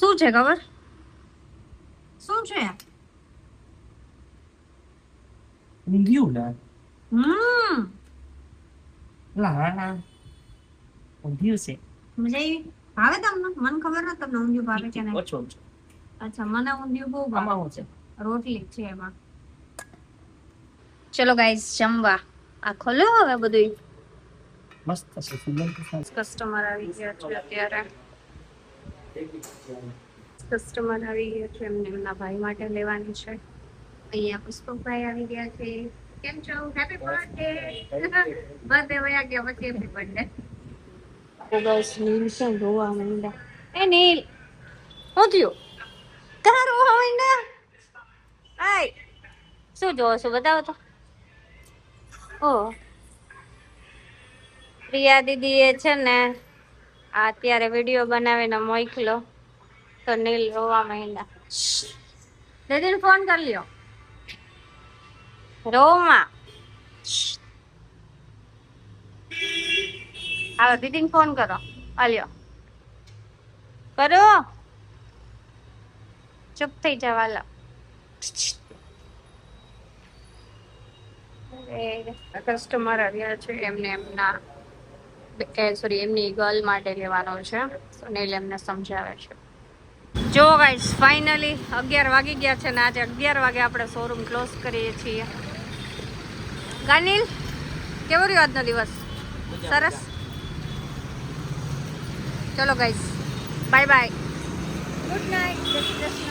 શું છે ખબર? શું છે? ઊંધિયું ને મજા ઊંધિયું છે આવી? ભાવે તમને? મને ખબર નથી તમને ઊંધિયું ભાવે કે નહીં. ઓછો ઓછો અચ્છા, મને ઊંધિયું બહુ ભાવે. આમાં શું છે? રોટલી છે એમાં. ચલો ગાઈસ જમવા. આ ખોલો હવે બધું. મસ્ત છે સુગંધ તો સારી. કસ્ટમર આવી ગયા છે અત્યારે. કસ્ટમર આવી ગયા છે, એમને એમના ભાઈ માટે લેવાની છે. અહીંયા પુષ્પકભાઈ આવી ગયા છે. કેમ છો? Happy birthday. બર્થડે વયા ગયા પછી હેપી બર્થડે. તો બસ નીલ છે રોવા માંડ્યા. એ નીલ શું થયું? તાર રોવા માંડ્યા? આય શું જોવો છો બતાવો તો. ઓ પ્રિયા દીદી એ છે ને આ અત્યારે વિડીયો બનાવીને મોકલો તો નીલ રોવા માંડ્યા. દીદીને ફોન કરી લ્યો. રોમાં હાલો દીદીને ફોન કરો. આલ્યો કરો. ચૂપ થઈ જાવ હાલો. કસ્ટમર આવ્યા છે, એમને એમના એમની ગર્લ માટે લેવાનો છે. નીલ એમને સમજાવે છે. જો ગાઈસ ફાઇનલી 11 વાગી ગયા છે ને આજે 11 વાગે આપણે શોરૂમ ક્લોઝ કરીએ છીએ. ગાનિલ કેવો રહ્યો આજનો દિવસ? સરસ. ચલો guys bye bye. Good night. જય શ્રી કૃષ્ણ.